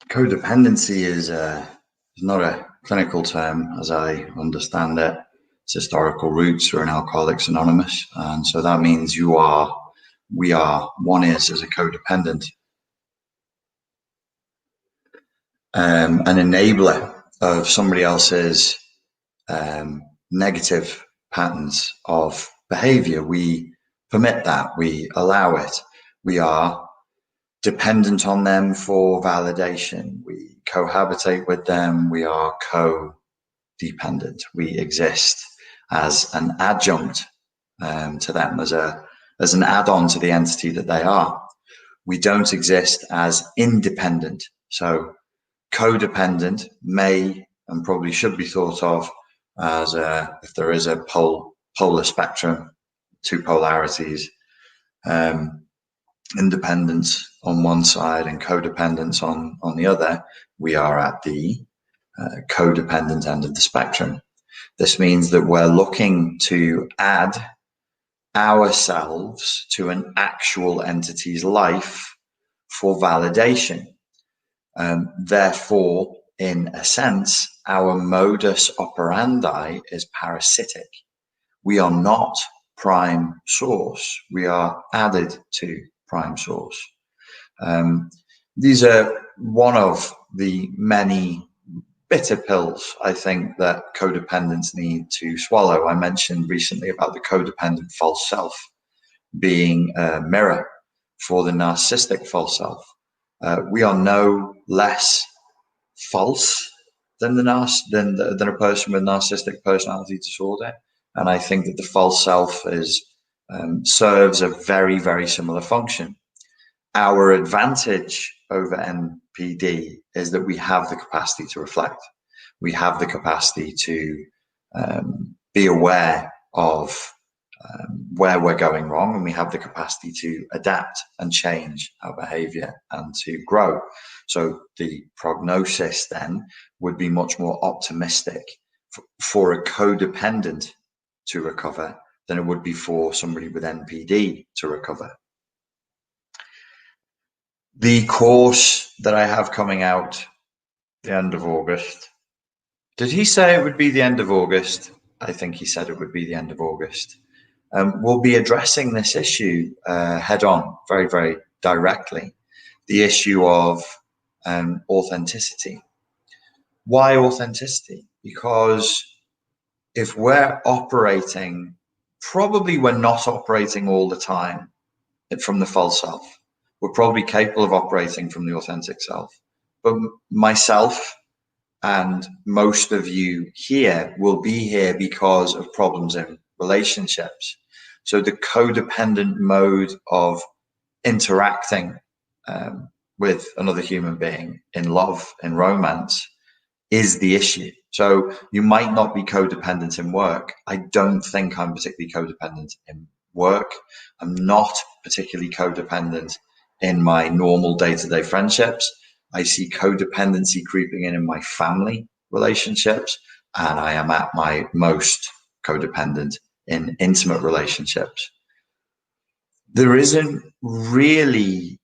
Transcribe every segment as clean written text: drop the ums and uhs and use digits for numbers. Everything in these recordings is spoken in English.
Codependency is not a clinical term, as I understand it. Its historical roots are in Alcoholics Anonymous, and so that means one is as a codependent, an enabler of somebody else's negative patterns of behavior. We permit that, we allow it, we are dependent on them for validation, we cohabitate with them, we are codependent. We exist as an adjunct to them, as an add-on to the entity that they are. We don't exist as independent. So codependent may and probably should be thought of as if there is a polar spectrum, two polarities, independence on one side and codependence on the other, we are at the codependent end of the spectrum. This means that we're looking to add ourselves to an actual entity's life for validation. Therefore, in a sense, our modus operandi is parasitic. We are not prime source. We are added to prime source. These are one of the many bitter pills, I think, that codependents need to swallow. I mentioned recently about the codependent false self being a mirror for the narcissistic false self. We are no less false than than a person with narcissistic personality disorder, and I think that the false self serves a very, very similar function. Our advantage over NPD is that we have the capacity to reflect. We have the capacity to be aware of where we're going wrong, and we have the capacity to adapt and change our behavior and to grow. So the prognosis then would be much more optimistic for a codependent to recover than it would be for somebody with NPD to recover. The course that I have coming out the end of August, did he say it would be the end of August? I think he said it would be the end of August. We'll be addressing this issue head on, very, very directly. The issue of authenticity. Why authenticity? Because if we're operating, probably we're not operating all the time from the false self. We're probably capable of operating from the authentic self. But myself and most of you here will be here because of problems in relationships. So the codependent mode of interacting with another human being in love, in romance, is the issue. So you might not be codependent in work. I don't think I'm particularly codependent in work. I'm not particularly codependent in my normal day-to-day friendships. I see codependency creeping in my family relationships, and I am at my most codependent in intimate relationships. There isn't really,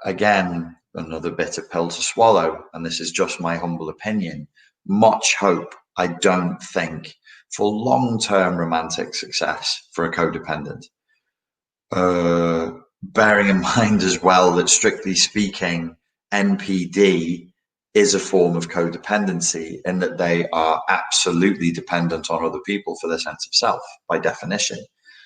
again, another bitter pill to swallow, and this is just my humble opinion, much hope, I don't think, for long-term romantic success for a codependent. Bearing in mind as well that, strictly speaking, NPD is a form of codependency in that they are absolutely dependent on other people for their sense of self, by definition.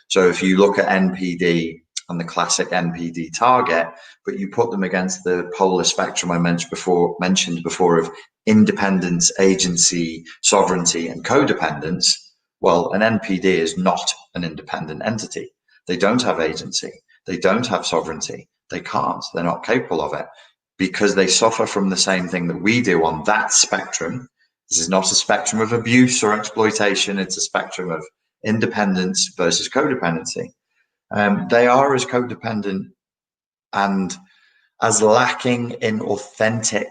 So if you look at NPD and the classic NPD target, but you put them against the polar spectrum I mentioned before of independence, agency, sovereignty, and codependence, well, an NPD is not an independent entity. They don't have agency. They don't have sovereignty. They can't. They're not capable of it because they suffer from the same thing that we do on that spectrum. This is not a spectrum of abuse or exploitation. It's a spectrum of independence versus codependency. They are as codependent and as lacking in authentic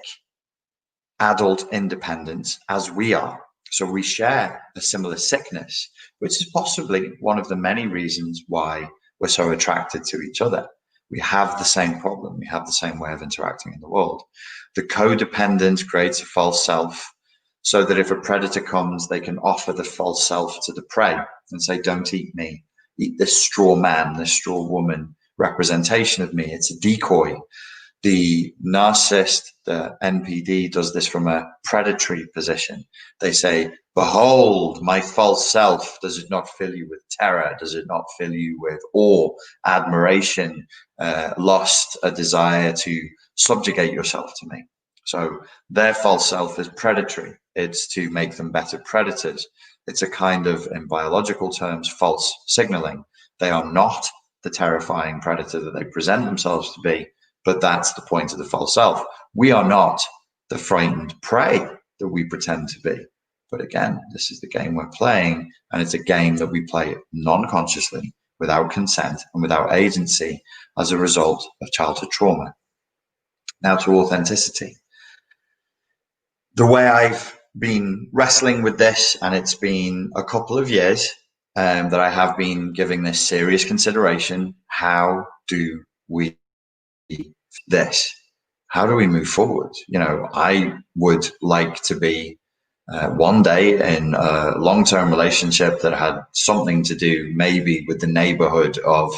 adult independence as we are. So we share a similar sickness, which is possibly one of the many reasons why we're so attracted to each other. We have the same problem. We have the same way of interacting in the world. The codependent creates a false self so that if a predator comes, they can offer the false self to the prey and say, don't eat me, eat this straw man, this straw woman representation of me. It's a decoy. The narcissist, the NPD, does this from a predatory position. They say, behold, my false self. Does it not fill you with terror? Does it not fill you with awe, admiration, lust, a desire to subjugate yourself to me? So their false self is predatory. It's to make them better predators. It's a kind of, in biological terms, false signaling. They are not the terrifying predator that they present themselves to be, but that's the point of the false self. We are not the frightened prey that we pretend to be. But again, this is the game we're playing, and it's a game that we play non-consciously, without consent and without agency, as a result of childhood trauma. Now to authenticity. The way I've been wrestling with this, and it's been a couple of years that I have been giving this serious consideration. How do we this? How do we move forward? You know, I would like to be one day in a long-term relationship that had something to do maybe with the neighborhood of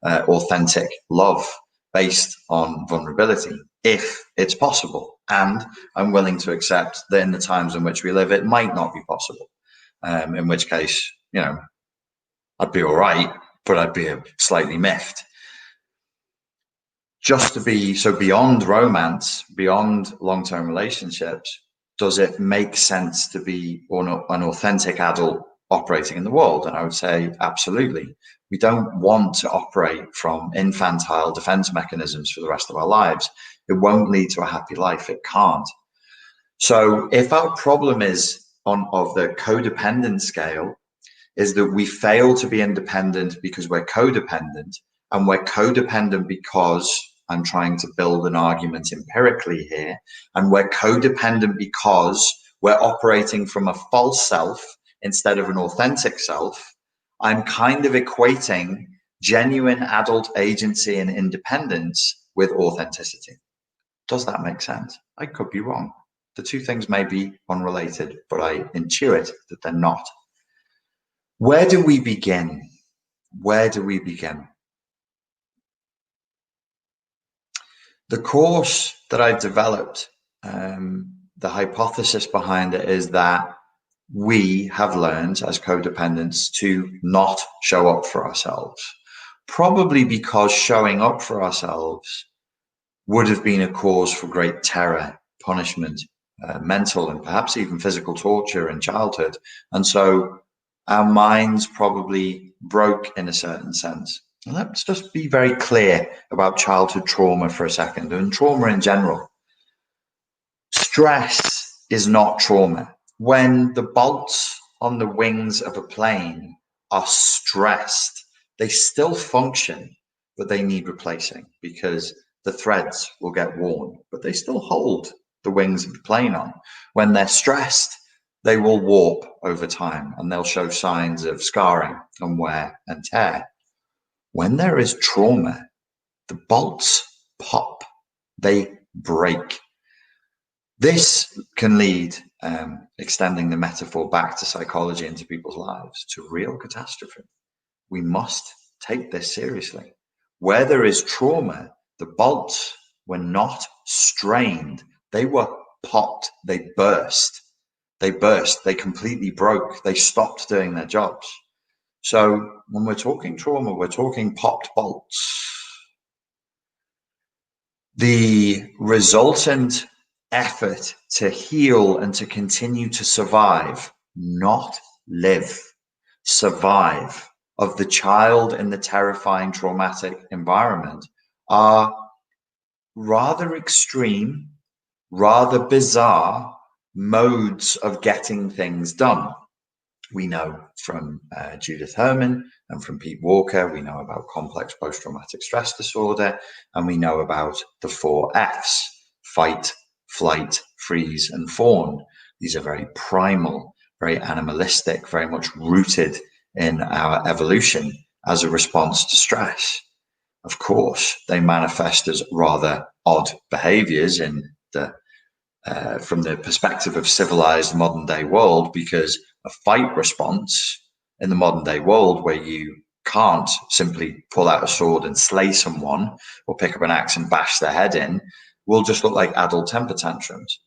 authentic love based on vulnerability, if it's possible. And I'm willing to accept that in the times in which we live, it might not be possible. In which case, you know, I'd be all right, but I'd be slightly miffed. Just to be so beyond romance, beyond long-term relationships, does it make sense to be an authentic adult operating in the world? And I would say absolutely. We don't want to operate from infantile defense mechanisms for the rest of our lives. It won't lead to a happy life. It can't. So if our problem is of the codependent scale, is that we fail to be independent because we're codependent, and we're codependent because I'm trying to build an argument empirically here, and we're codependent because we're operating from a false self instead of an authentic self, I'm kind of equating genuine adult agency and independence with authenticity. Does that make sense? I could be wrong. The two things may be unrelated, but I intuit that they're not. Where do we begin? Where do we begin? The course that I've developed, the hypothesis behind it is that we have learned as codependents to not show up for ourselves, probably because showing up for ourselves would have been a cause for great terror, punishment, mental and perhaps even physical torture in childhood. And so our minds probably broke in a certain sense. And let's just be very clear about childhood trauma for a second, and trauma in general. Stress is not trauma. When the bolts on the wings of a plane are stressed, they still function, but they need replacing because the threads will get worn, but they still hold the wings of the plane on. When they're stressed, they will warp over time and they'll show signs of scarring and wear and tear. When there is trauma, the bolts pop, they break. This can lead, extending the metaphor back to psychology into people's lives, to real catastrophe. We must take this seriously. Where there is trauma, the bolts were not strained. They were popped. They burst. They burst. They completely broke. They stopped doing their jobs. So when we're talking trauma, we're talking popped bolts. The resultant effort to heal and to continue to survive, not live, survive, of the child in the terrifying traumatic environment are rather extreme, rather bizarre modes of getting things done. We know from Judith Herman and from Pete Walker, we know about complex post-traumatic stress disorder, and we know about the 4 Fs, fight, flight, freeze, and fawn. These are very primal, very animalistic, very much rooted in our evolution as a response to stress. Of course, they manifest as rather odd behaviors in the from the perspective of civilized modern day world, because a fight response in the modern day world, where you can't simply pull out a sword and slay someone or pick up an axe and bash their head in, will just look like adult temper tantrums.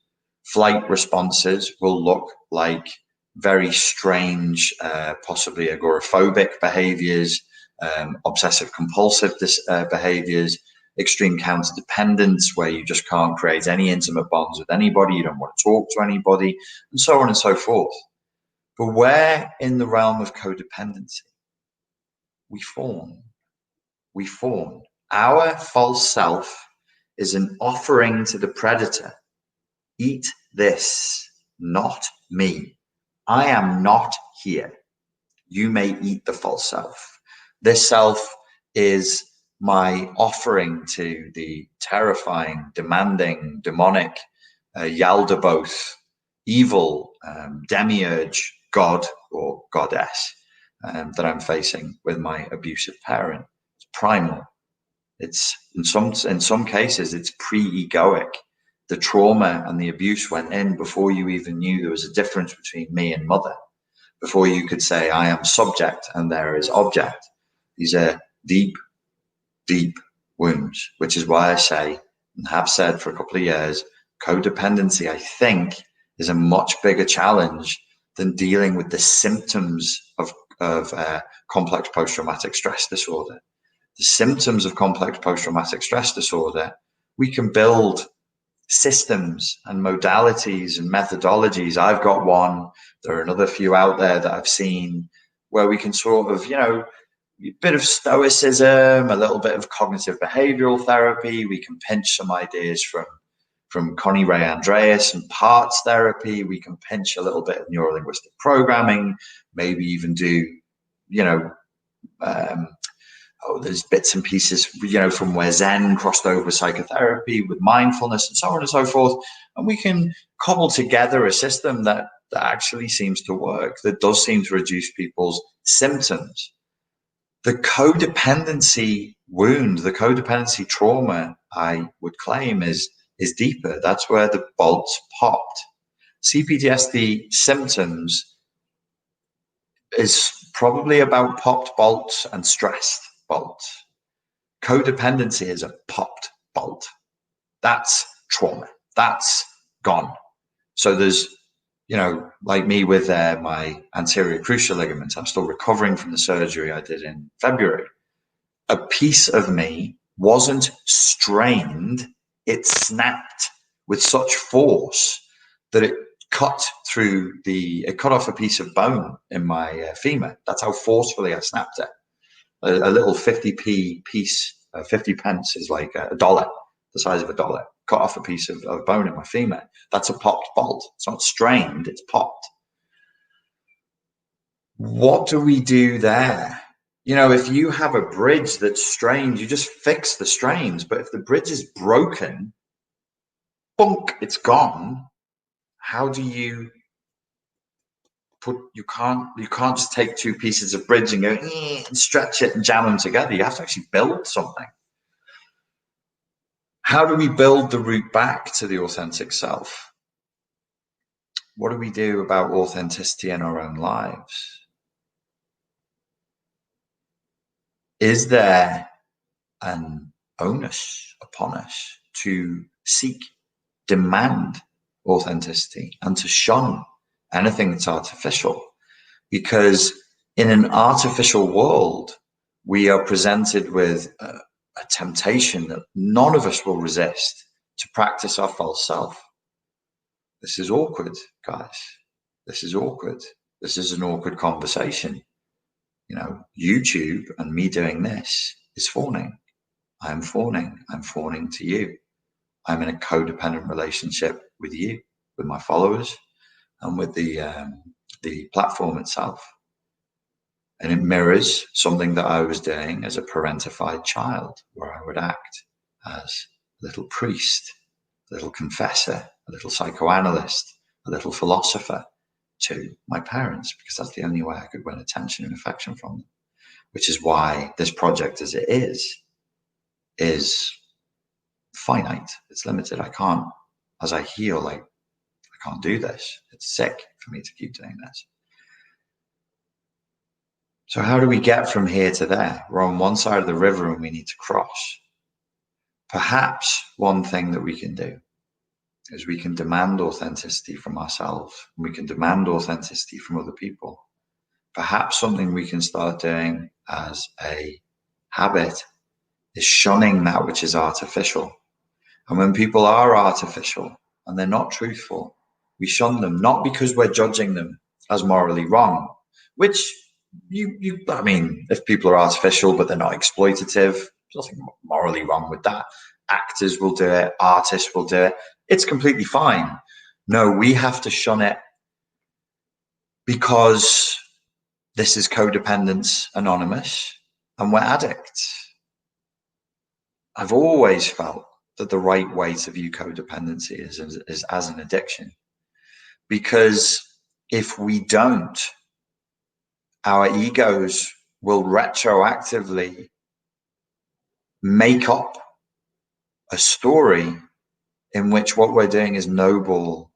Flight responses will look like very strange, possibly agoraphobic behaviors, obsessive compulsive behaviors, extreme counter dependence, where you just can't create any intimate bonds with anybody, you don't want to talk to anybody, and so on and so forth. But where in the realm of codependency we fawn, our false self is an offering to the predator. Eat this, not me. I am not here. You may eat the false self. This self is my offering to the terrifying, demanding, demonic, Yaldabaoth, evil demiurge god or goddess that I'm facing with my abusive parent. It's primal. It's in some cases it's pre-egoic. The trauma and the abuse went in before you even knew there was a difference between me and mother, before you could say I am subject and there is object. These are deep, deep wounds, which is why I say, and have said for a couple of years, codependency, I think, is a much bigger challenge than dealing with the symptoms of complex post-traumatic stress disorder. The symptoms of complex post-traumatic stress disorder, we can build systems and modalities and methodologies. I've got one. There are another few out there that I've seen where we can sort of, a bit of stoicism, a little bit of cognitive behavioral therapy. We can pinch some ideas from Connie Ray Andreas and parts therapy. We can pinch a little bit of neurolinguistic programming, maybe even do, there's bits and pieces, from where Zen crossed over psychotherapy with mindfulness and so on and so forth. And we can cobble together a system that actually seems to work, that does seem to reduce people's symptoms. The codependency wound, the codependency trauma, I would claim is deeper. That's where the bolts popped. CPTSD symptoms is probably about popped bolts and stressed bolts. Codependency is a popped bolt. That's trauma. That's gone. So there's, like me with my anterior cruciate ligaments, I'm still recovering from the surgery I did in February. A piece of me wasn't strained. It snapped with such force that it cut off a piece of bone in my femur. That's how forcefully I snapped it. A little 50p piece, 50 pence is like a dollar, the size of a dollar, cut off a piece of bone in my femur. That's a popped bolt. It's not strained, it's popped. What do we do there? If you have a bridge that's strained, you just fix the strains. But if the bridge is broken, bunk, it's gone. How do you you can't just take two pieces of bridge and go and stretch it and jam them together. You have to actually build something. How do we build the route back to the authentic self? What do we do about authenticity in our own lives? Is there an onus upon us to seek, demand authenticity and to shun anything that's artificial? Because in an artificial world, we are presented with a temptation that none of us will resist to practice our false self. This is awkward, guys. This is awkward. This is an awkward conversation. YouTube and me doing this is fawning. I'm fawning. I'm fawning to you. I'm in a codependent relationship with you, with my followers, and with the platform itself. And it mirrors something that I was doing as a parentified child, where I would act as a little priest, a little confessor, a little psychoanalyst, a little philosopher to my parents, because that's the only way I could win attention and affection from them, which is why this project as it is is finite. It's limited. I can't, as I heal, I can't do this. It's sick for me to keep doing this. So how do we get from here to there? We're on one side of the river and we need to cross. Perhaps one thing that we can do is we can demand authenticity from ourselves. And we can demand authenticity from other people. Perhaps something we can start doing as a habit is shunning that which is artificial. And when people are artificial and they're not truthful, we shun them, not because we're judging them as morally wrong, which I mean, if people are artificial but they're not exploitative, there's nothing morally wrong with that. Actors will do it, artists will do it. It's completely fine. No, we have to shun it because this is Codependents Anonymous and we're addicts. I've always felt that the right way to view codependency is as an addiction. Because if we don't, our egos will retroactively make up a story in which what we're doing is noble,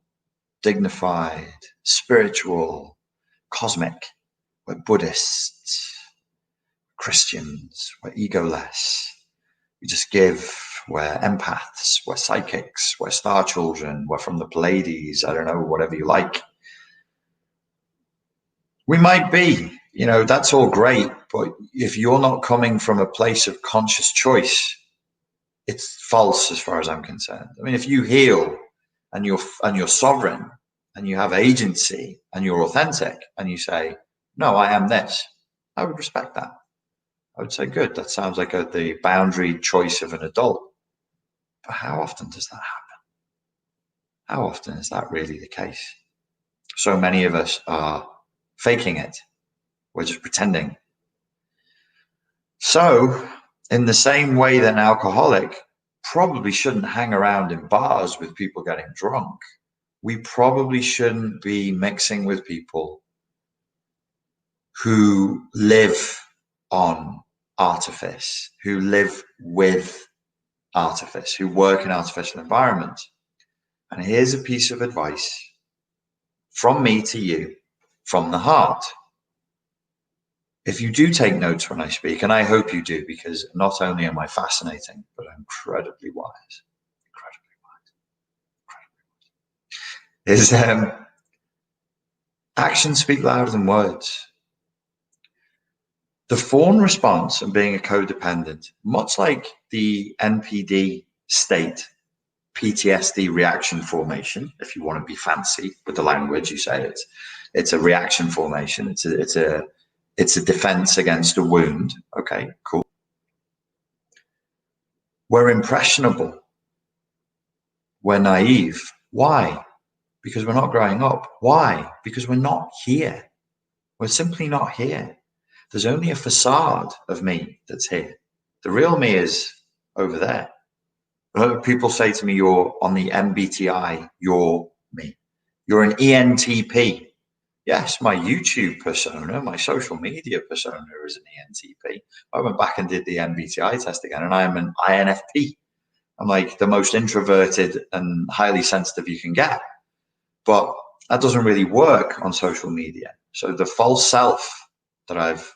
dignified, spiritual, cosmic. We're Buddhists, Christians, we're egoless. We just give, we're empaths, we're psychics, we're star children, we're from the Pleiades, I don't know, whatever you like. We might be, that's all great, but if you're not coming from a place of conscious choice, it's false as far as I'm concerned. I mean, if you heal and you're sovereign and you have agency and you're authentic and you say, no, I am this, I would respect that. I would say, good, that sounds like the boundary choice of an adult. But how often does that happen? How often is that really the case? So many of us are faking it. We're just pretending. So in the same way that an alcoholic probably shouldn't hang around in bars with people getting drunk, we probably shouldn't be mixing with people who live on artifice, who live with artifice, who work in artificial environments. And here's a piece of advice from me to you, from the heart. If you do take notes when I speak, and I hope you do, because not only am I fascinating, but I'm incredibly wise, is actions speak louder than words. The fawn response and being a codependent, much like the NPD state, PTSD reaction formation, if you want to be fancy with the language, you say it's a reaction formation. It's a defense against a wound. Okay, cool. We're impressionable. We're naive. Why? Because we're not growing up. Why? Because we're not here. We're simply not here. There's only a facade of me that's here. The real me is over there. People say to me, you're on the MBTI, you're me. You're an ENTP. Yes, my YouTube persona, my social media persona is an ENTP. I went back and did the MBTI test again, and I'm an INFP. I'm like the most introverted and highly sensitive you can get. But that doesn't really work on social media. So the false self that I've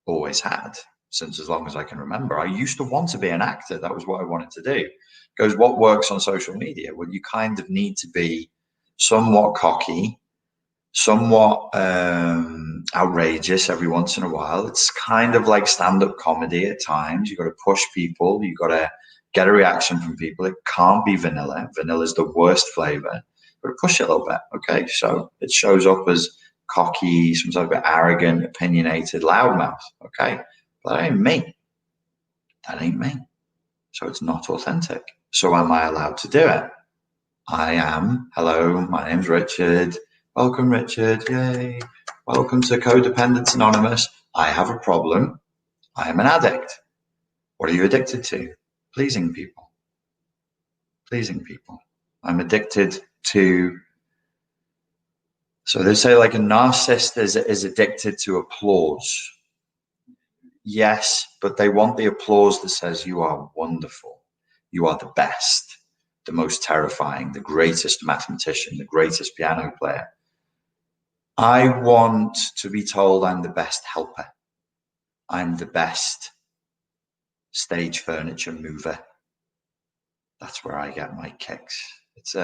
always had since as long as I can remember, I used to want to be an actor. That was what I wanted to do. Goes, what works on social media? Well, you kind of need to be somewhat cocky, somewhat outrageous every once in a while. It's kind of like stand-up comedy at times. You got to push people. You got to get a reaction from people. It can't be vanilla. Vanilla is the worst flavor. But push it a little bit. Okay, so it shows up as cocky, sometimes a bit arrogant, opinionated, loudmouth. Okay, but that ain't me. That ain't me. So it's not authentic. So am I allowed to do it? I am. Hello, my name's Richard. Welcome, Richard. Yay. Welcome to Codependents Anonymous. I have a problem. I am an addict. What are you addicted to? Pleasing people. Pleasing people. I'm addicted to, so they say like a narcissist is addicted to applause. Yes, but they want the applause that says you are wonderful, you are the best, the most terrifying, the greatest mathematician, the greatest piano player. I want to be told I'm the best helper. I'm the best stage furniture mover. That's where I get my kicks. It's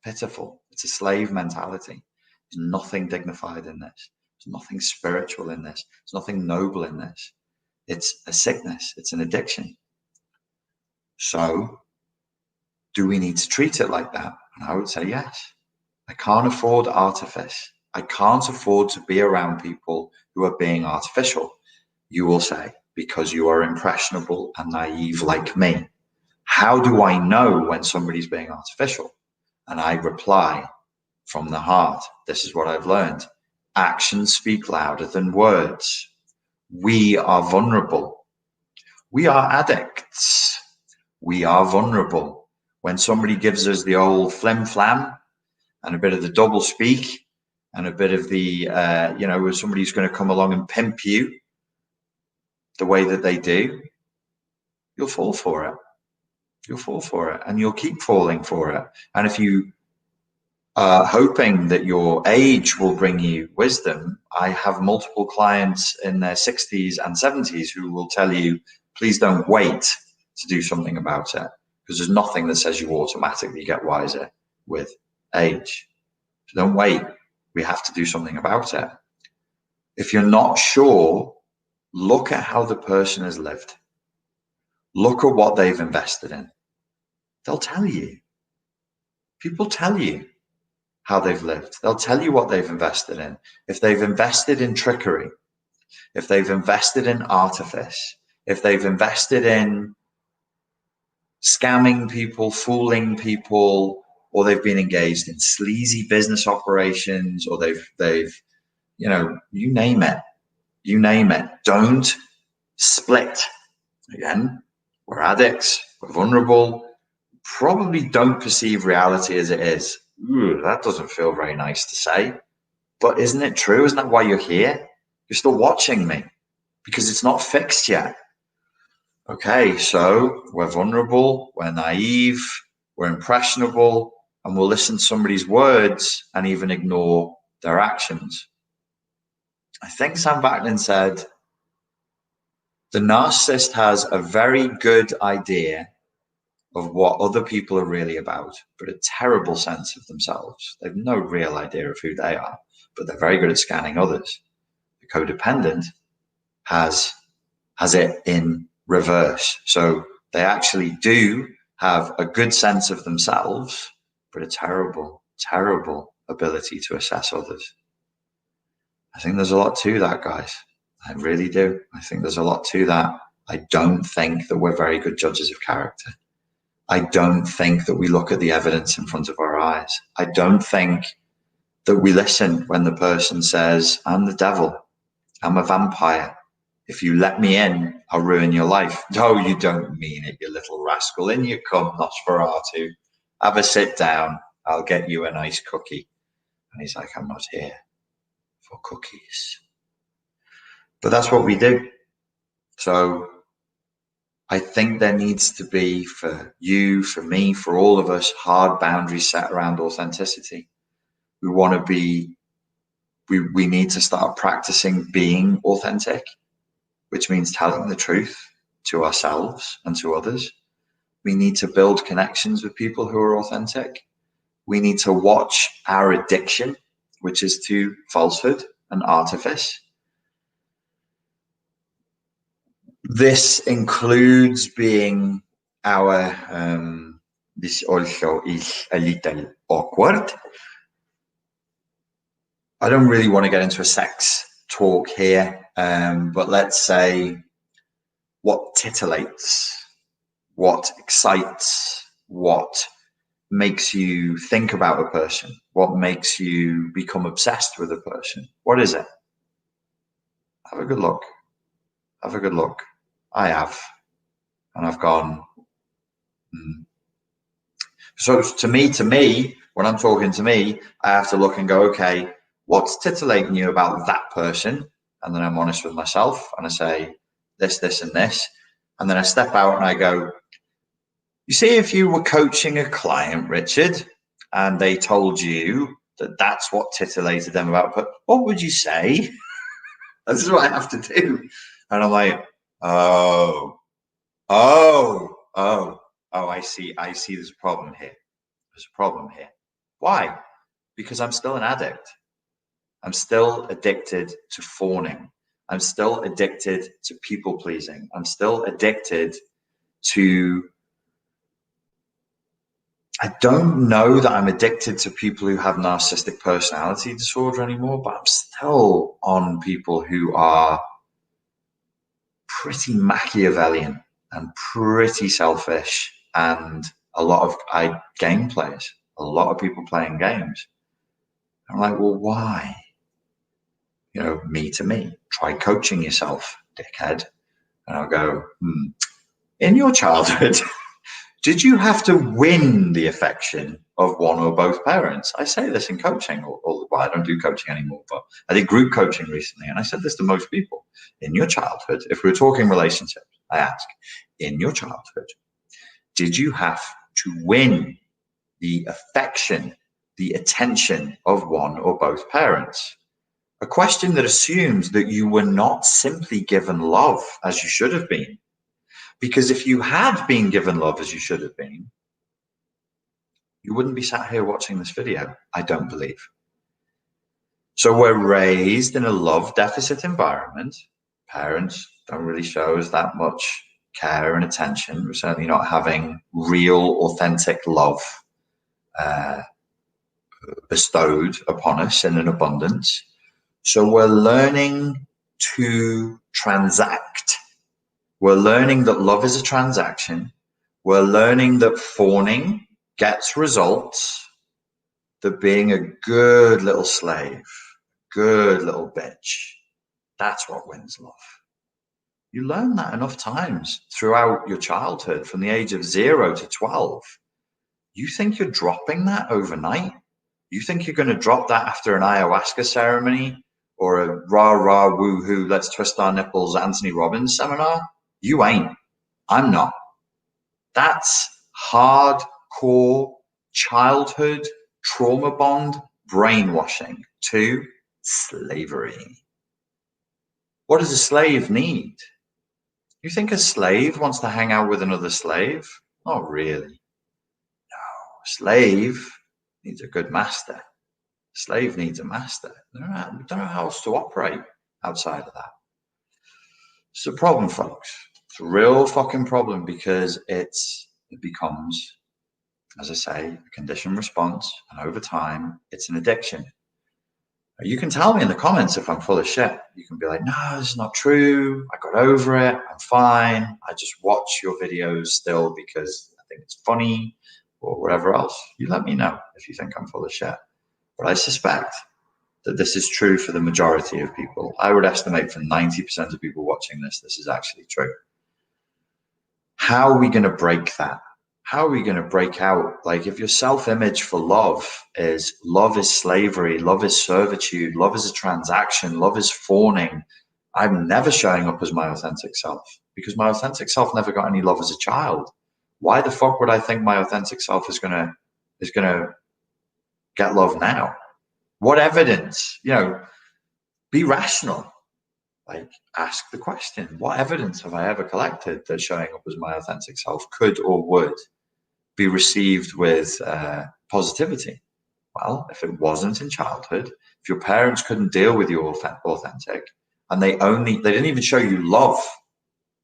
pitiful. It's a slave mentality. There's nothing dignified in this. There's nothing spiritual in this. There's nothing noble in this. It's a sickness. It's an addiction. So, do we need to treat it like that? And I would say yes. I can't afford artifice. I can't afford to be around people who are being artificial. You will say, because you are impressionable and naive like me. How do I know when somebody's being artificial? And I reply from the heart. This is what I've learned. Actions speak louder than words. We are vulnerable. We are addicts. We are vulnerable. When somebody gives us the old flim flam and a bit of the double speak and a bit of the, when somebody's going to come along and pimp you the way that they do, you'll fall for it. You'll fall for it, and you'll keep falling for it. And if you are hoping that your age will bring you wisdom, I have multiple clients in their 60s and 70s who will tell you, please don't wait to do something about it, because there's nothing that says you automatically get wiser with age. So don't wait. We have to do something about it. If you're not sure, look at how the person has lived. Look at what they've invested in. They'll tell you. People tell you how they've lived. They'll tell you what they've invested in. If they've invested in trickery, if they've invested in artifice, if they've invested in scamming people, fooling people, or they've been engaged in sleazy business operations, or they've you name it. You name it. Don't split. Again, we're addicts, we're vulnerable, probably don't perceive reality as it is. Ooh, that doesn't feel very nice to say. But isn't it true? Isn't that why you're here? You're still watching me because it's not fixed yet. Okay, so we're vulnerable, we're naive, we're impressionable, and we'll listen to somebody's words and even ignore their actions. I think Sam Vaknin said, the narcissist has a very good idea of what other people are really about, but a terrible sense of themselves. They've no real idea of who they are, but they're very good at scanning others. The codependent has it in reverse. So they actually do have a good sense of themselves, but a terrible, terrible ability to assess others. I think there's a lot to that, guys. I really do. I think there's a lot to that. I don't think that we're very good judges of character. I don't think that we look at the evidence in front of our eyes. I don't think that we listen when the person says, I'm the devil, I'm a vampire. If you let me in, I'll ruin your life. No, you don't mean it, you little rascal. In you come, Nosferatu. Have a sit down. I'll get you a nice cookie. And he's like, I'm not here for cookies. But that's what we do. So I think there needs to be, for you, for me, for all of us, hard boundaries set around authenticity. We want to be, we need to start practicing being authentic, which means telling the truth to ourselves and to others. We need to build connections with people who are authentic. We need to watch our addiction, which is to falsehood and artifice. This includes being our, this also is a little awkward. I don't really want to get into a sex talk here, but let's say what titillates, what excites, what makes you think about a person, what makes you become obsessed with a person. What is it? Have a good look. Have a good look. I have. And I've gone, So to me, when I'm talking to me, I have to look and go, okay, what's titillating you about that person? And then I'm honest with myself and I say, this, this, and this. And then I step out and I go, you see, if you were coaching a client, Richard, and they told you that that's what titillated them about, but what would you say? This is what I have to do. And I'm like, oh, I see there's a problem here. There's a problem here. Why? Because I'm still an addict. I'm still addicted to fawning. I'm still addicted to people pleasing. I'm still addicted to, I don't know that I'm addicted to people who have narcissistic personality disorder anymore, but I'm still on people who are pretty Machiavellian and pretty selfish, and a lot of game players, a lot of people playing games. I'm like, well, why? You know, me to me, try coaching yourself, dickhead. And I'll go, in your childhood, did you have to win the affection of one or both parents? I say this in coaching, well, I don't do coaching anymore, but I did group coaching recently. And I said this to most people. In your childhood, if we were talking relationships, I ask, in your childhood, did you have to win the affection, the attention of one or both parents? A question that assumes that you were not simply given love as you should have been. Because if you had been given love as you should have been, you wouldn't be sat here watching this video, I don't believe. So we're raised in a love deficit environment. Parents don't really show us that much care and attention. We're certainly not having real, authentic love bestowed upon us in an abundance. So we're learning to transact. We're learning that love is a transaction. We're learning that fawning gets results, that being a good little slave, good little bitch, that's what wins love. You learn that enough times throughout your childhood, from the age of 0 to 12. You think you're dropping that overnight? You think you're going to drop that after an ayahuasca ceremony or a rah-rah woo-hoo, let's twist our nipples Anthony Robbins seminar? You ain't. I'm not. That's hardcore childhood trauma bond brainwashing to slavery. What does a slave need? You think a slave wants to hang out with another slave? Not really. No, a slave needs a good master. A slave needs a master. We don't know how else to operate outside of that. It's a problem, folks. It's a real fucking problem, because it becomes, as I say, a conditioned response, and over time, it's an addiction. You can tell me in the comments if I'm full of shit. You can be like, no, this is not true. I got over it. I'm fine. I just watch your videos still because I think it's funny, or whatever else. You let me know if you think I'm full of shit. But I suspect that this is true for the majority of people. I would estimate for 90% of people watching this, this is actually true. How are we going to break that? How are we going to break out? Like, if your self-image for love is slavery, love is servitude, love is a transaction, love is fawning, I'm never showing up as my authentic self, because my authentic self never got any love as a child. Why the fuck would I think my authentic self is gonna get love now? What evidence? You know, be rational. Like, ask the question, what evidence have I ever collected that showing up as my authentic self could or would be received with positivity? Well, if it wasn't in childhood, if your parents couldn't deal with you authentic, and they didn't even show you love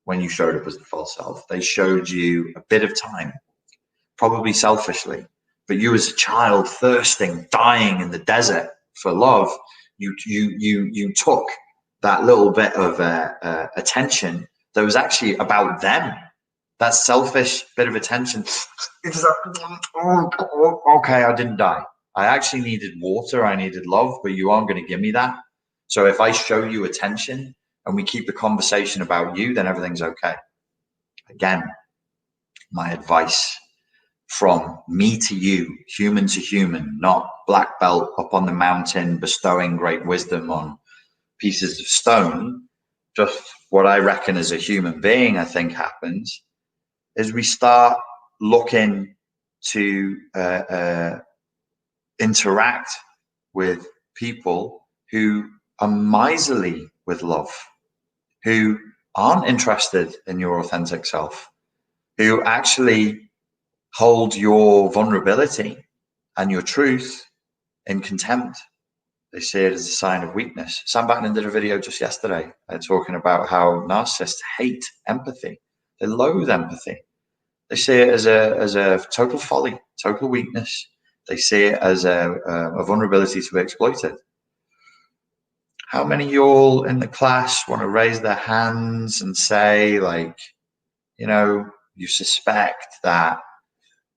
when you showed up as the false self, they showed you a bit of time, probably selfishly, but you as a child, thirsting, dying in the desert for love, you took that little bit of attention that was actually about them. That selfish bit of attention. It's like, okay, I didn't die. I actually needed water. I needed love, but you aren't going to give me that. So if I show you attention and we keep the conversation about you, then everything's okay. Again, my advice from me to you, human to human, not black belt up on the mountain bestowing great wisdom on pieces of stone. just what I reckon as a human being, I think happens, is we start looking to interact with people who are miserly with love, who aren't interested in your authentic self, who actually hold your vulnerability and your truth in contempt. They see it as a sign of weakness. Sam Batman did a video just yesterday talking about how narcissists hate empathy. They loathe empathy. They see it as a total folly, total weakness. They see it as a vulnerability to be exploited. How many of you all in the class want to raise their hands and say, like, you know, you suspect that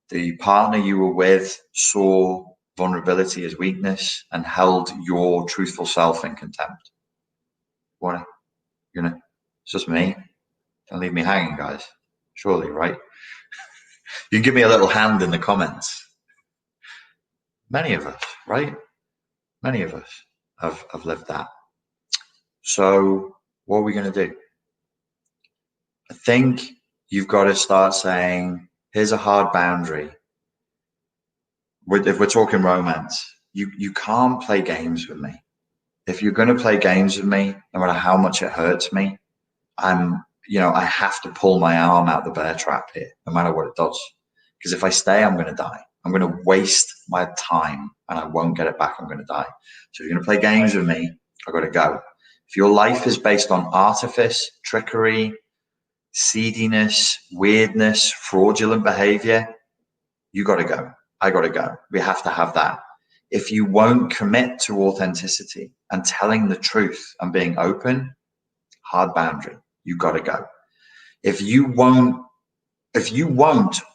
the partner you were with saw vulnerability as weakness and held your truthful self in contempt? What? You know, it's just me. Don't leave me hanging, guys. Surely, right? You can give me a little hand in the comments. Many of us, right? Many of us have lived that. So what are we going to do? I think you've got to start saying, here's a hard boundary. If we're talking romance, you can't play games with me. If you're going to play games with me, no matter how much it hurts me, I have to pull my arm out the bear trap here, no matter what it does. Because if I stay, I'm going to die. I'm going to waste my time and I won't get it back. I'm going to die. So if you're going to play games with me, I've got to go. If your life is based on artifice, trickery, seediness, weirdness, fraudulent behavior, you got to go. I got to go. We have to have that. If you won't commit to authenticity and telling the truth and being open, hard boundary. You got to go. If you won't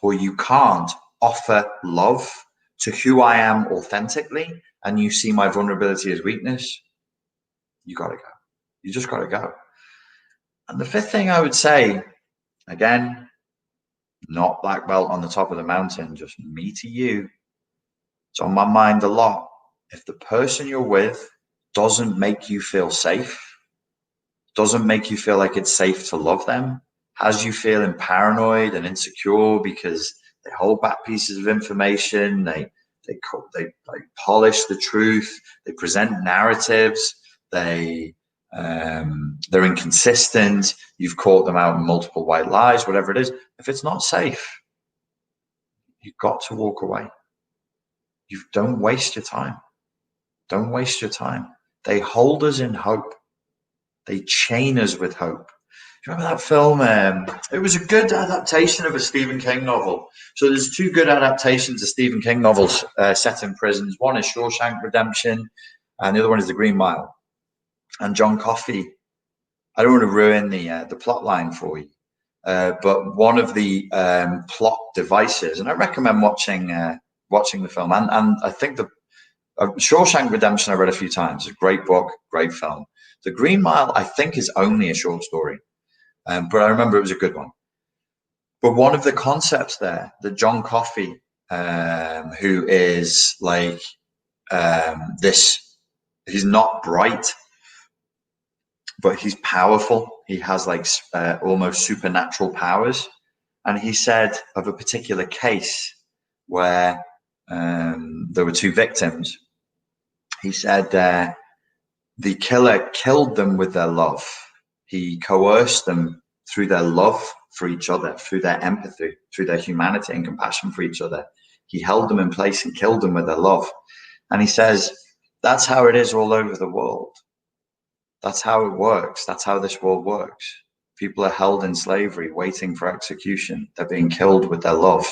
or you can't offer love to who I am authentically, and you see my vulnerability as weakness, you got to go. You just got to go. And the fifth thing I would say, again, not black belt on the top of the mountain, just me to you. It's on my mind a lot. If the person you're with doesn't make you feel safe, doesn't make you feel like it's safe to love them, has you feeling paranoid and insecure because they hold back pieces of information, they polish the truth, they present narratives, they're inconsistent, you've caught them out in multiple white lies, whatever it is. If it's not safe, you've got to walk away. You don't waste your time. Don't waste your time. They hold us in hope. They chain us with hope. Do you remember that film? It was a good adaptation of a Stephen King novel. So there's two good adaptations of Stephen King novels set in prisons. One is Shawshank Redemption, and the other one is The Green Mile. And John Coffey, I don't want to ruin the plot line for you, but one of the plot devices, and I recommend watching the film, and I think the Shawshank Redemption I read a few times. It's a great book, great film. The Green Mile, I think, is only a short story, but I remember it was a good one. But one of the concepts there that John Coffey, who is like he's not bright, but he's powerful. He has like almost supernatural powers. And he said of a particular case where there were two victims, he said the killer killed them with their love. He coerced them through their love for each other, through their empathy, through their humanity and compassion for each other. He held them in place and killed them with their love. And he says, that's how it is all over the world. That's how it works. That's how this world works. People are held in slavery, waiting for execution. They're being killed with their love.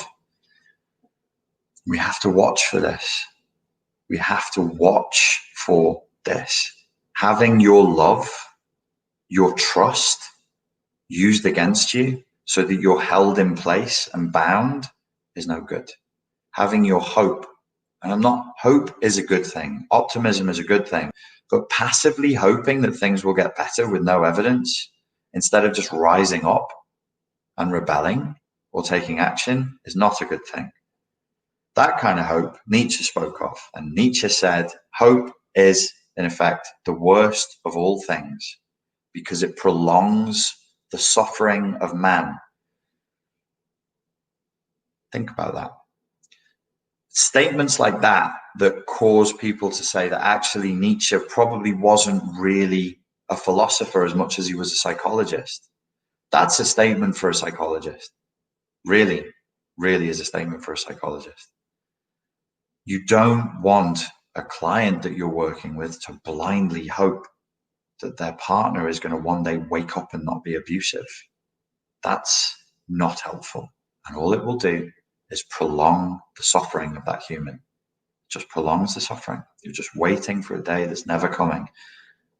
We have to watch for this. We have to watch for this. Having your love, your trust used against you so that you're held in place and bound is no good. Having your hope, and hope is a good thing. Optimism is a good thing. But passively hoping that things will get better with no evidence, instead of just rising up and rebelling or taking action, is not a good thing. That kind of hope Nietzsche spoke of. And Nietzsche said, hope is, in effect, the worst of all things because it prolongs the suffering of man. Think about that. Statements like that cause people to say that actually Nietzsche probably wasn't really a philosopher as much as he was a psychologist. That's a statement for a psychologist. Really, really is a statement for a psychologist. You don't want a client that you're working with to blindly hope that their partner is going to one day wake up and not be abusive. That's not helpful. And all it will do is prolong the suffering of that human. It just prolongs the suffering. You're just waiting for a day that's never coming.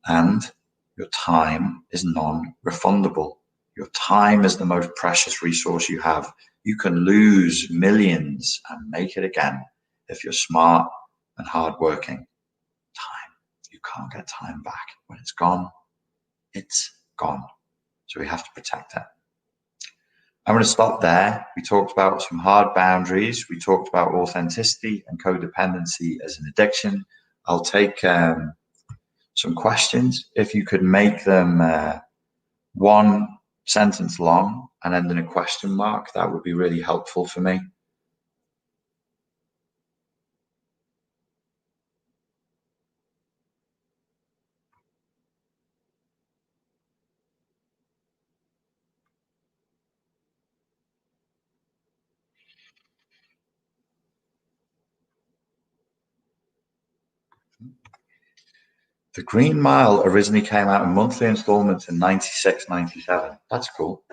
And your time is non-refundable. Your time is the most precious resource you have. You can lose millions and make it again if you're smart and hardworking. Time. You can't get time back. When it's gone, it's gone. So we have to protect it. I'm going to stop there. We talked about some hard boundaries. We talked about authenticity and codependency as an addiction. I'll take some questions. If you could make them one sentence long and end in a question mark, that would be really helpful for me. The Green Mile originally came out in monthly installments in 96, 97. That's cool.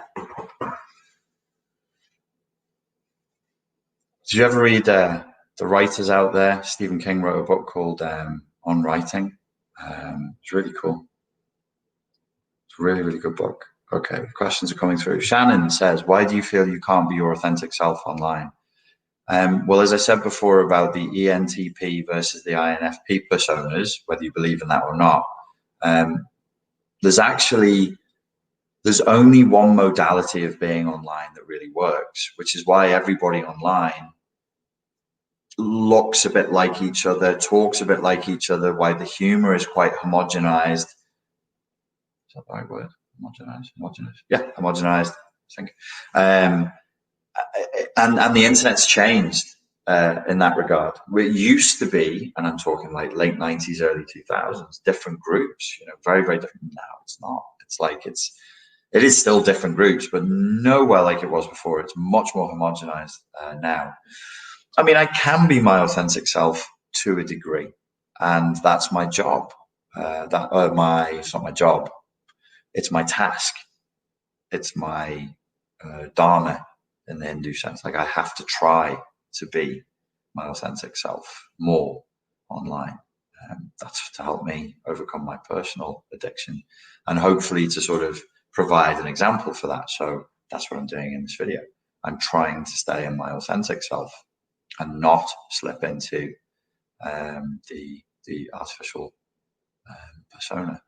Did you ever read the writers out there? Stephen King wrote a book called On Writing. It's really cool. It's a really, really good book. Okay, questions are coming through. Shannon says, why do you feel you can't be your authentic self online? Well, as I said before about the ENTP versus the INFP personas, whether you believe in that or not, there's only one modality of being online that really works, which is why everybody online looks a bit like each other, talks a bit like each other, why the humor is quite homogenized. Is that the right word? Homogenized? Yeah, homogenized, I think. And the internet's changed in that regard. It used to be, and I'm talking like late 90s, early 2000s, different groups, very, very different. Now it's not. It's like it is still different groups, but nowhere like it was before. It's much more homogenized now. I mean, I can be my authentic self to a degree, and that's my job. It's not my job. It's my task. It's my dharma in the Hindu sense. Like I have to try to be my authentic self more online. That's to help me overcome my personal addiction and hopefully to sort of provide an example for that. So that's what I'm doing in this video. I'm trying to stay in my authentic self and not slip into the artificial persona.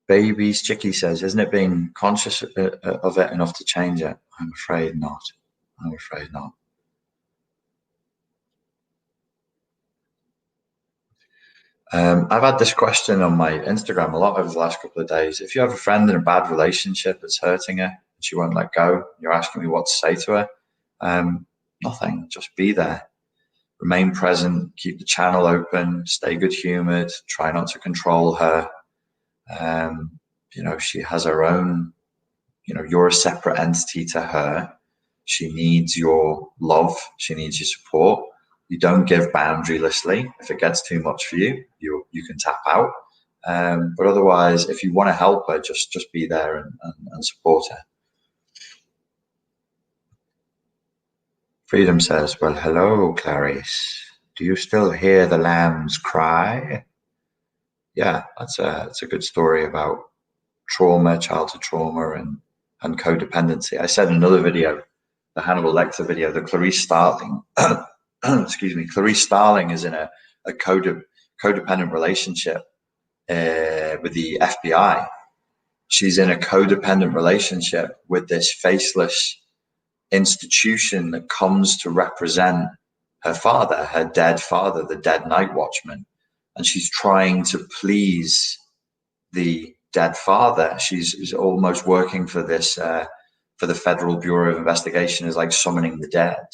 Baby's Chicky says, isn't it being conscious of it enough to change it? I'm afraid not. I'm afraid not. I've had this question on my Instagram a lot over the last couple of days. If you have a friend in a bad relationship that's hurting her and she won't let go, you're asking me what to say to her. Nothing, just be there. Remain present, keep the channel open, stay good humored, try not to control her. She has her own, you're a separate entity to her. She needs your love. She needs your support. You don't give boundarylessly. If it gets too much for you, you can tap out. But otherwise, if you want to help her, just be there and support her. Freedom says, well, hello, Clarice. Do you still hear the lambs cry? Yeah, that's a good story about trauma, childhood trauma, and codependency. I said in another video, the Hannibal Lecter video, that Clarice Starling, Clarice Starling is in a codependent relationship with the FBI. She's in a codependent relationship with this faceless institution that comes to represent her father, her dead father, the dead night watchman. And she's trying to please the dead father. She's almost working for this, for the Federal Bureau of Investigation, is like summoning the dead.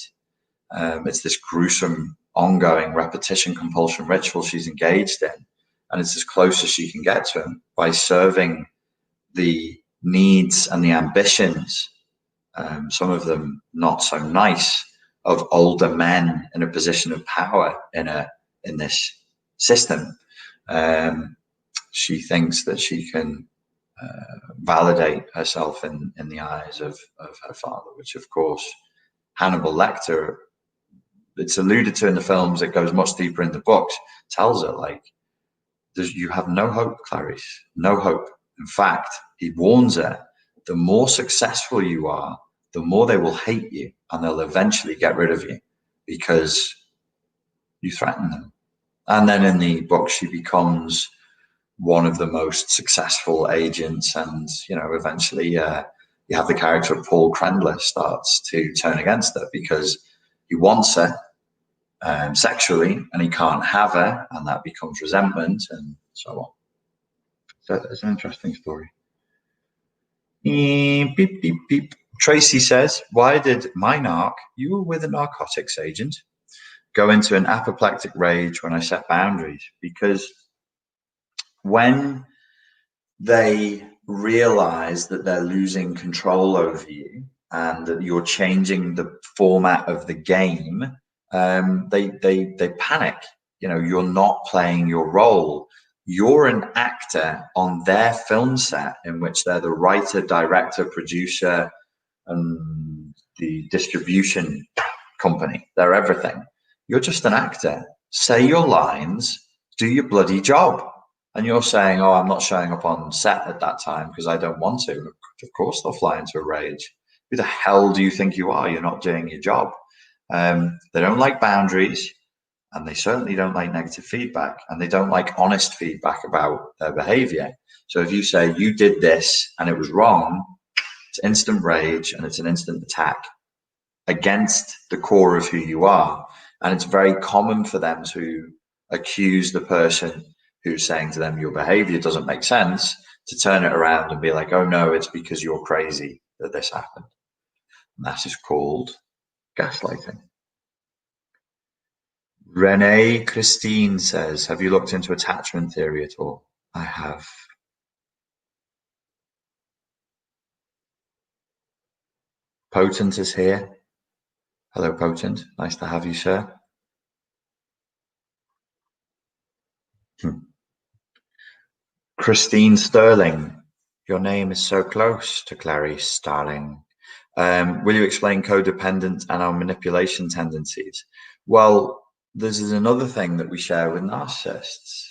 It's this gruesome, ongoing repetition compulsion ritual she's engaged in. And it's as close as she can get to him by serving the needs and the ambitions, some of them not so nice, of older men in a position of power in this system. She thinks that she can validate herself in the eyes of her father, which of course Hannibal Lecter, it's alluded to in the films, it goes much deeper in the books, tells her, like, you have no hope, Clarice, no hope. In fact, he warns her, the more successful you are, the more they will hate you and they'll eventually get rid of you because you threaten them. And then in the book, she becomes one of the most successful agents, and eventually you have the character of Paul Krendler starts to turn against her because he wants her sexually and he can't have her, and that becomes resentment and so on. So it's an interesting story. Beep, beep, beep. Tracy says, why did my narc, you were with a narcotics agent, go into an apoplectic rage when I set boundaries? Because when they realize that they're losing control over you and that you're changing the format of the game, they panic. You're not playing your role. You're an actor on their film set in which they're the writer, director, producer, and the distribution company. They're everything. You're just an actor. Say your lines, do your bloody job. And you're saying, oh, I'm not showing up on set at that time because I don't want to. Of course they'll fly into a rage. Who the hell do you think you are? You're not doing your job. They don't like boundaries, and they certainly don't like negative feedback, and they don't like honest feedback about their behavior. So if you say you did this and it was wrong, it's instant rage and it's an instant attack against the core of who you are. And it's very common for them to accuse the person who's saying to them your behavior doesn't make sense to turn it around and be like, oh no, it's because you're crazy that this happened. And that is called gaslighting. Renee Christine says, have you looked into attachment theory at all? I have. Potent is here. Hello, Potent. Nice to have you, sir. Christine Sterling, your name is so close to Clarice Starling. Will you explain codependent and our manipulation tendencies? Well, this is another thing that we share with narcissists.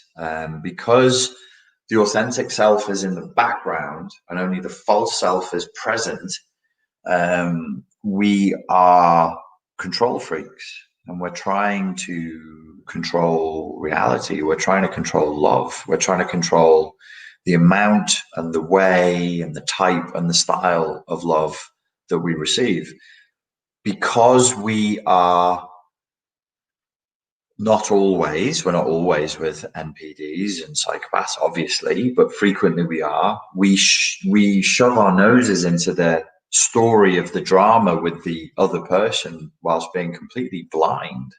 Because the authentic self is in the background and only the false self is present, we are control freaks, and we're trying to control reality. We're trying to control love. We're trying to control the amount and the way and the type and the style of love that we receive. Because we are we're not always with NPDs and psychopaths, obviously, but frequently we are. We shove our noses into the story of the drama with the other person whilst being completely blind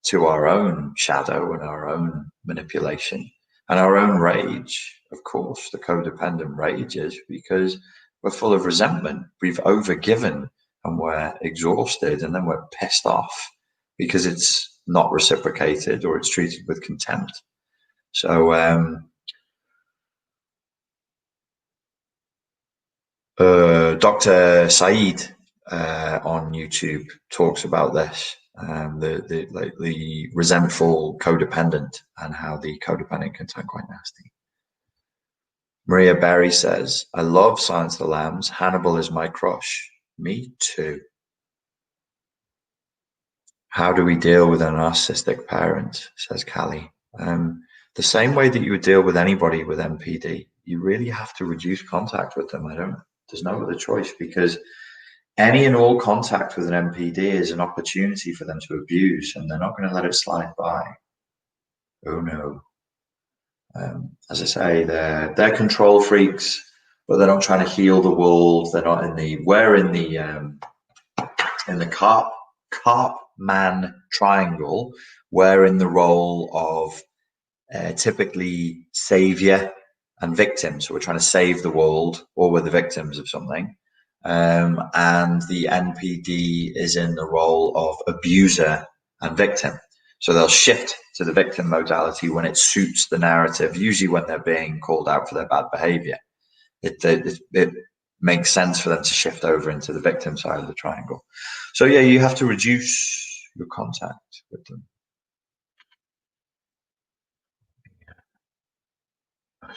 to our own shadow and our own manipulation and our own rage. Of course, the codependent rage is because we're full of resentment. We've overgiven and we're exhausted, and then we're pissed off because it's not reciprocated or it's treated with contempt. So Dr. Saeed on YouTube talks about this, the resentful codependent and how the codependent can turn quite nasty. Maria Berry says, I love Silence of the Lambs. Hannibal is my crush. Me too. How do we deal with a narcissistic parent, says Callie. The same way that you would deal with anybody with NPD. You really have to reduce contact with them. There's no other choice, because any and all contact with an NPD is an opportunity for them to abuse, and they're not going to let it slide by. Oh no. As I say, they're control freaks, but they're not trying to heal the world. They're not in the carp man triangle. We're in the role of typically savior and victim. So we're trying to save the world, or we're the victims of something. And the NPD is in the role of abuser and victim. So they'll shift to the victim modality when it suits the narrative, usually when they're being called out for their bad behavior. It makes sense for them to shift over into the victim side of the triangle. So yeah, you have to reduce your contact with them.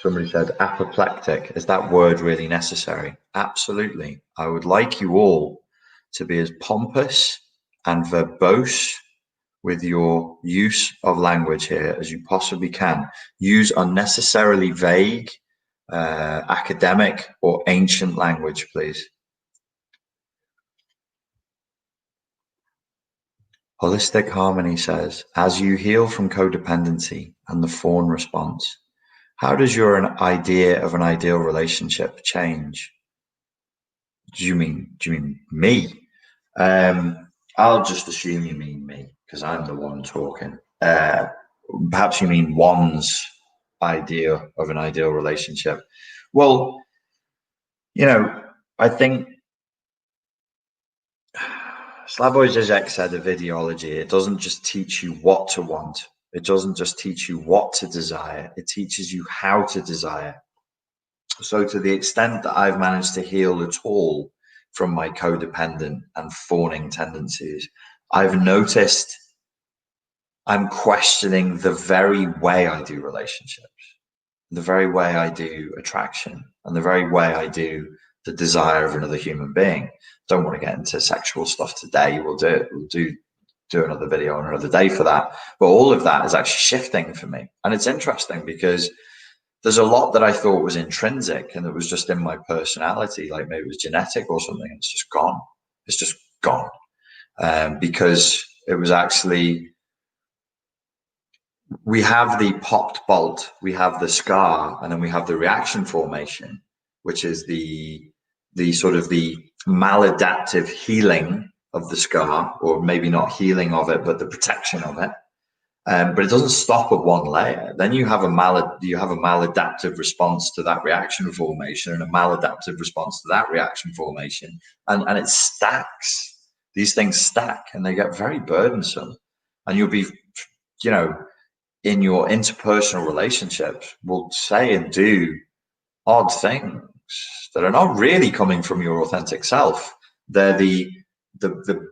Somebody said apoplectic. Is that word really necessary? Absolutely. I would like you all to be as pompous and verbose with your use of language here as you possibly can. Use unnecessarily vague, academic, or ancient language, please. Holistic Harmony says, as you heal from codependency and the fawn response, how does your idea of an ideal relationship change? Do you mean me? I'll just assume you mean me because I'm the one talking. Perhaps you mean one's idea of an ideal relationship. Well, I think Slavoj Žižek said of ideology, it doesn't just teach you what to want. It doesn't just teach you what to desire. It teaches you how to desire. So to the extent that I've managed to heal at all from my codependent and fawning tendencies, I've noticed I'm questioning the very way I do relationships, the very way I do attraction, and the very way I do the desire of another human being. Don't want to get into sexual stuff today. We'll do another video on another day for that. But all of that is actually shifting for me. And it's interesting because there's a lot that I thought was intrinsic and it was just in my personality, like maybe it was genetic or something. It's just gone. It's just gone. Because it was actually, we have the popped bolt, we have the scar, and then we have the reaction formation, which is the sort of the maladaptive healing of the scar, or maybe not healing of it, but the protection of it. But it doesn't stop at one layer. Then you have a maladaptive response to that reaction formation, and a maladaptive response to that reaction formation, and it stacks. These things stack, and they get very burdensome. And you'll be, in your interpersonal relationships, will say and do odd things that are not really coming from your authentic self. They're the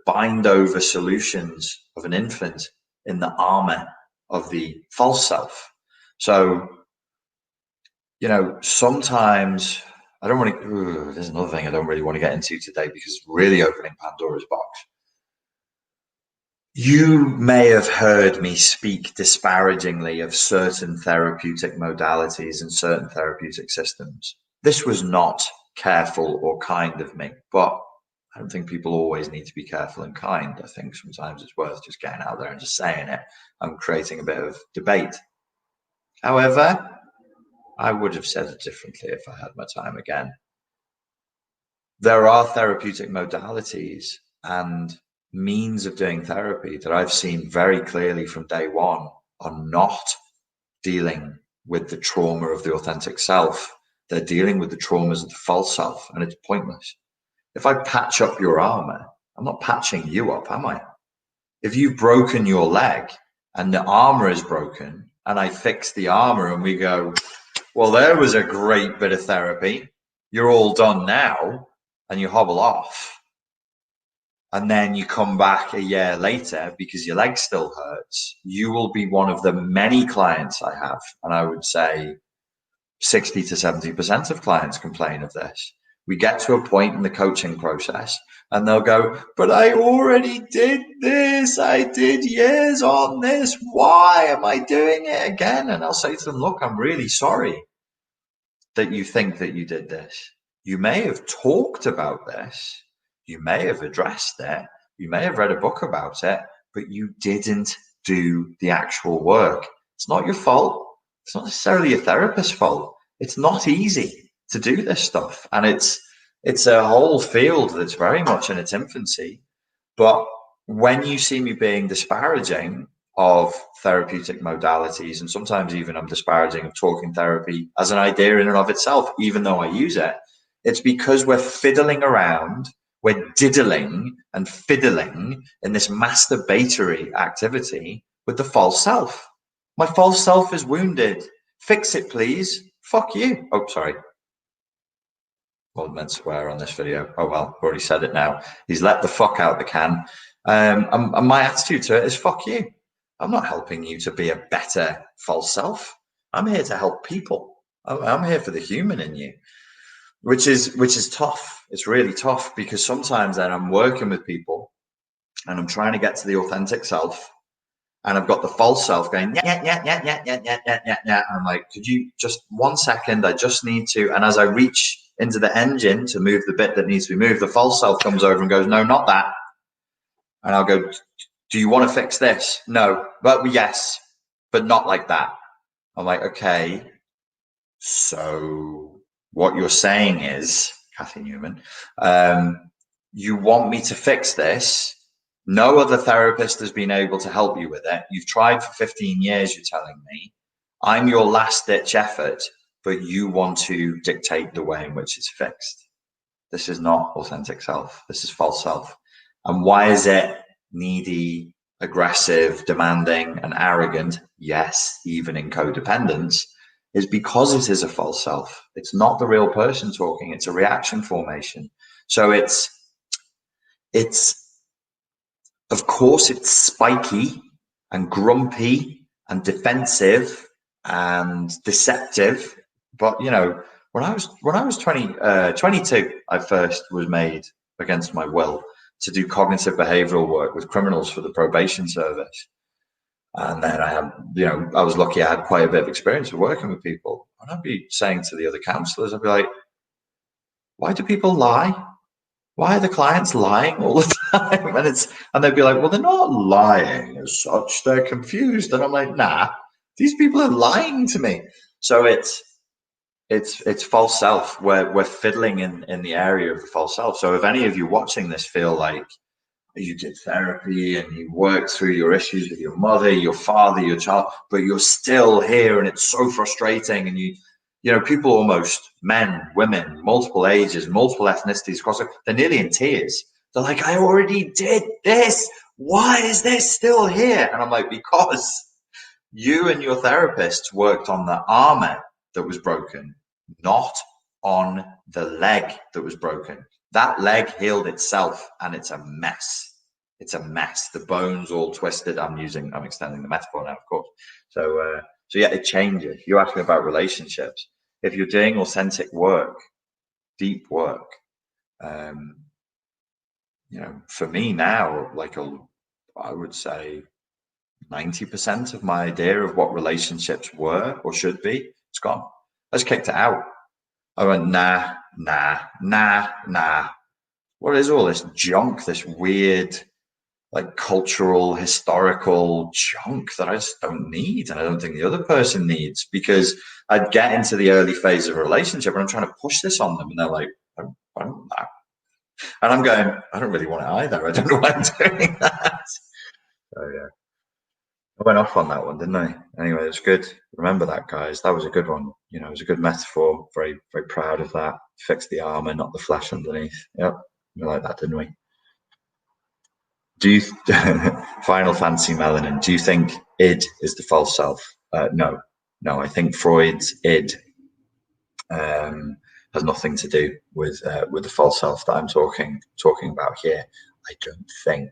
bind over solutions of an infant in the armor of the false self. So, sometimes I don't want to, there's another thing I don't really want to get into today because it's really opening Pandora's box. You may have heard me speak disparagingly of certain therapeutic modalities and certain therapeutic systems. This was not careful or kind of me, but I don't think people always need to be careful and kind. I think sometimes it's worth just getting out there and just saying it and creating a bit of debate. However, I would have said it differently if I had my time again. There are therapeutic modalities and means of doing therapy that I've seen very clearly from day one are not dealing with the trauma of the authentic self. They're dealing with the traumas of the false self, and it's pointless. If I patch up your armor, I'm not patching you up, am I? If you've broken your leg and the armor is broken and I fix the armor and we go, well, there was a great bit of therapy. You're all done now, and you hobble off. And then you come back a year later because your leg still hurts. You will be one of the many clients I have. And I would say 60 to 70% of clients complain of this. We get to a point in the coaching process and they'll go, but I already did this. I did years on this. Why am I doing it again? And I'll say to them, look, I'm really sorry that you think that you did this. You may have talked about this. You may have addressed it, you may have read a book about it, but you didn't do the actual work. It's not your fault. It's not necessarily your therapist's fault. It's not easy to do this stuff. And it's a whole field that's very much in its infancy. But when you see me being disparaging of therapeutic modalities, and sometimes even I'm disparaging of talking therapy as an idea in and of itself, even though I use it, it's because we're fiddling around, we're diddling and fiddling in this masturbatory activity with the false self. My false self is wounded. Fix it, please. Fuck you. Oh, sorry. Well, meant to swear on this video. Oh well, I've already said it now. He's let the fuck out the can. And my attitude to it is fuck you. I'm not helping you to be a better false self. I'm here to help people. I'm here for the human in you, which is tough. It's really tough because sometimes then I'm working with people and I'm trying to get to the authentic self, and I've got the false self going, yeah. And I'm like, could you just 1 second? I just need to. And as I reach into the engine to move the bit that needs to be moved, the false self comes over and goes, no, not that. And I'll go, do you want to fix this? No, but yes, but not like that. I'm like, okay, so what you're saying is, Kathy Newman, you want me to fix this. No other therapist has been able to help you with it. You've tried for 15 years, you're telling me. I'm your last ditch effort, but you want to dictate the way in which it's fixed. This is not authentic self. This is false self. And why is it needy, aggressive, demanding, and arrogant? Yes, even in codependence, is because it is a false self. It's not the real person talking. It's a reaction formation. So it's of course it's spiky and grumpy and defensive and deceptive. But you know, when I was 22, I first was made against my will to do cognitive behavioral work with criminals for the probation service. And then I had, I was lucky I had quite a bit of experience of working with people. And I'd be saying to the other counselors, I'd be like, why do people lie? Why are the clients lying all the time? And they'd be like, well, they're not lying as such. They're confused. And I'm like, nah, these people are lying to me. So it's false self. We're fiddling in the area of the false self. So if any of you watching this feel like you did therapy and you worked through your issues with your mother, your father, your child, but you're still here and it's so frustrating, and people, almost men, women, multiple ages, multiple ethnicities across, they're nearly in tears. They're like, I already did this. Why is this still here? And I'm like, because you and your therapist worked on the armor that was broken, not on the leg that was broken. That leg healed itself and it's a mess. It's a mess. The bone's all twisted. I'm extending the metaphor now, of course. So yeah, it changes. You asked me about relationships. If you're doing authentic work, deep work, for me now, I would say 90% of my idea of what relationships were or should be, it's gone. I just kicked it out. I went, nah. What is all this junk, this weird, cultural, historical junk that I just don't need, and I don't think the other person needs? Because I'd get into the early phase of a relationship and I'm trying to push this on them, and they're like, I don't that. And I'm going, I don't really want it either. I don't know why I'm doing that. So yeah. I went off on that one, didn't I? Anyway, it's good. Remember that, guys. That was a good one. It was a good metaphor. Very, very proud of that. Fixed the armor, not the flesh underneath. Yep. We like that, didn't we? Do you, Final Fantasy Melanin, do you think id is the false self? No. I think Freud's id has nothing to do with the false self that I'm talking about here. I don't think.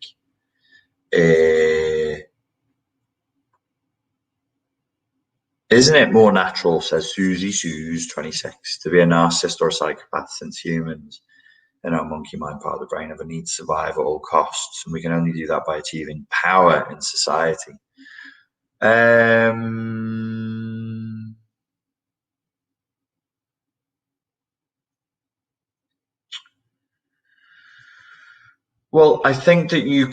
Isn't it more natural, says Susie Suze 26, to be a narcissist or a psychopath, since humans in our monkey mind part of the brain have a need to survive at all costs, and we can only do that by achieving power in society? Well, I think that you've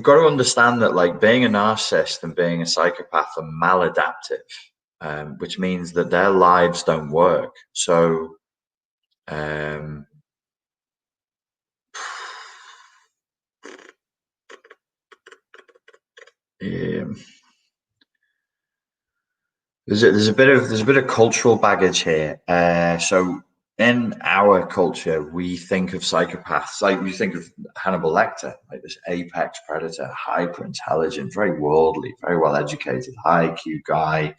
got to understand that like being a narcissist and being a psychopath are maladaptive, which means that their lives don't work. So, um, um, there's a bit of cultural baggage here. So in our culture, we think of psychopaths like we think of Hannibal Lecter, like this apex predator, hyper intelligent, very worldly, very well educated, high IQ guy,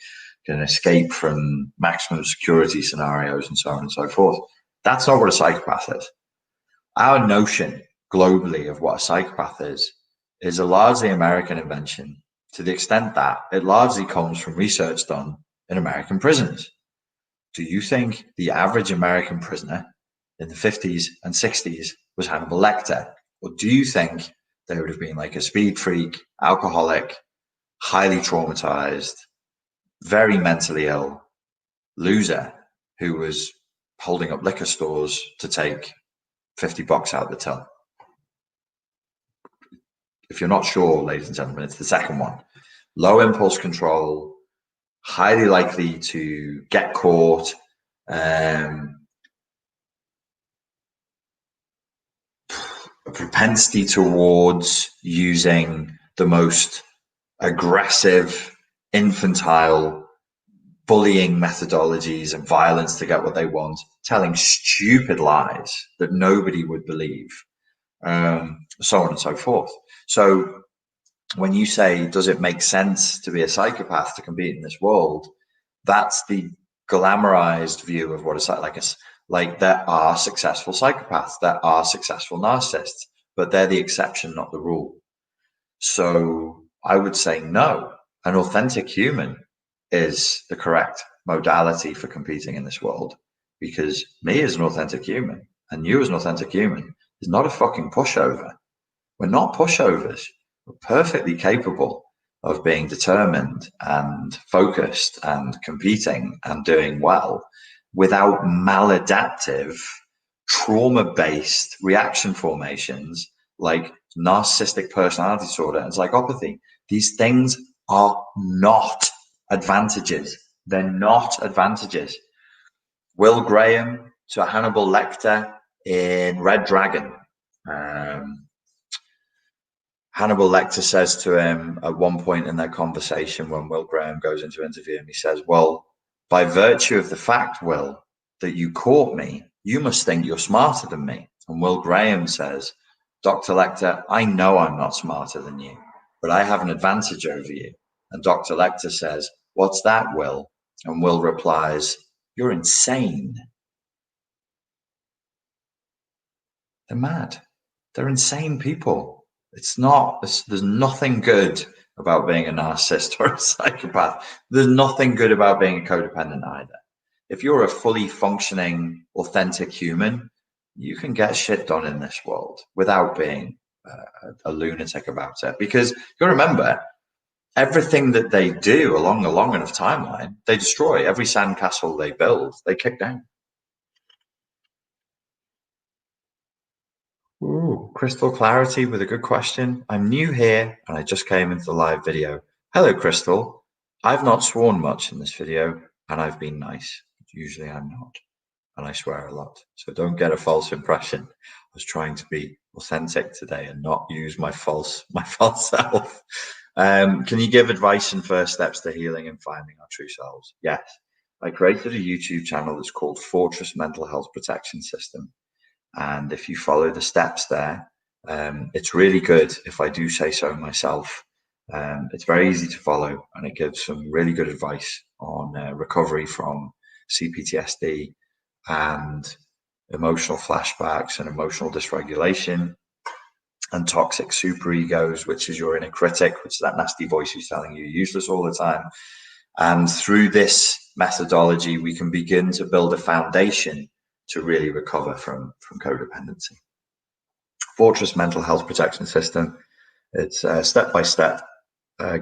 can escape from maximum security scenarios and so on and so forth. That's not what a psychopath is. Our notion globally of what a psychopath is a largely American invention to the extent that it largely comes from research done in American prisons. Do you think the average American prisoner in the 50s and 60s was Hannibal Lecter? Or do you think they would have been like a speed freak, alcoholic, highly traumatized, very mentally ill loser who was holding up liquor stores to take $50 out of the till? If you're not sure, ladies and gentlemen, it's the second one. Low impulse control, highly likely to get caught, a propensity towards using the most aggressive, infantile, bullying methodologies and violence to get what they want, telling stupid lies that nobody would believe, so on and so forth. So when you say, does it make sense to be a psychopath to compete in this world? That's the glamorized view of what it's like there are successful psychopaths, there are successful narcissists, but they're the exception, not the rule. So I would say no, an authentic human is the correct modality for competing in this world, because me as an authentic human and you as an authentic human is not a fucking pushover. We're not pushovers. We're perfectly capable of being determined and focused and competing and doing well without maladaptive, trauma-based reaction formations like narcissistic personality disorder and psychopathy. These things are not advantages. They're not advantages. Will Graham to Hannibal Lecter in Red Dragon. Hannibal Lecter says to him at one point in their conversation when Will Graham goes in to interview him, he says, well, by virtue of the fact, Will, that you caught me, you must think you're smarter than me. And Will Graham says, Dr. Lecter, I know I'm not smarter than you, but I have an advantage over you. And Dr. Lecter says, what's that, Will? And Will replies, you're insane. They're mad. They're insane people. There's nothing good about being a narcissist or a psychopath. There's nothing good about being a codependent either. If you're a fully functioning, authentic human, you can get shit done in this world without being a lunatic about it. Because you got to remember, everything that they do along a long enough timeline, they destroy. Every sandcastle they build, they kick down. Ooh, Crystal Clarity with a good question. I'm new here and I just came into the live video. Hello, Crystal. I've not sworn much in this video and I've been nice. Usually I'm not, and I swear a lot. So don't get a false impression. I was trying to be authentic today and not use my false self. Can you give advice and first steps to healing and finding our true selves? Yes. I created a YouTube channel that's called Fortress Mental Health Protection System. And if you follow the steps there, it's really good, if I do say so myself. It's very easy to follow and it gives some really good advice on recovery from CPTSD and emotional flashbacks and emotional dysregulation and toxic superegos, which is your inner critic, which is that nasty voice who's telling you you're useless all the time. And through this methodology, we can begin to build a foundation to really recover from codependency. Fortress Mental Health Protection System. It's a step-by-step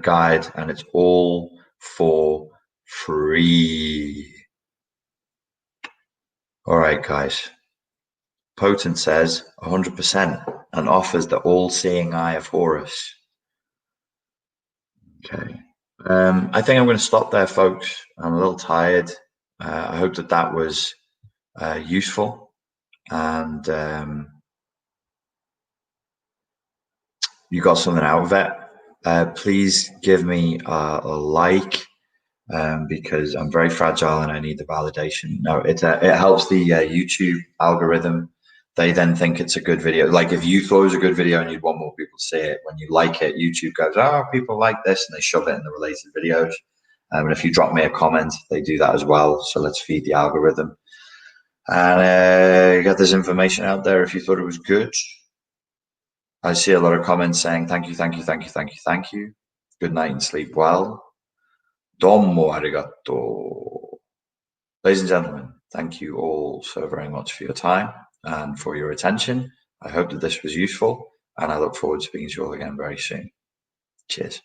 guide, and it's all for free. All right, guys. Potent says 100% and offers the all-seeing eye of Horus. Okay. I think I'm going to stop there, folks. I'm a little tired. I hope that was useful, and you got something out of it. Please give me a like, because I'm very fragile and I need the validation. No, it helps the YouTube algorithm. They then think it's a good video. Like if you thought it was a good video and you'd want more people to see it, when you like it, YouTube goes, oh, people like this, and they shove it in the related videos. And if you drop me a comment, they do that as well. So let's feed the algorithm. And get this information out there if you thought it was good. I see a lot of comments saying thank you, thank you, thank you, thank you, thank you. Good night and sleep well. Domo arigato. Ladies and gentlemen, thank you all so very much for your time and for your attention. I hope that this was useful, and I look forward to speaking to you all again very soon. Cheers.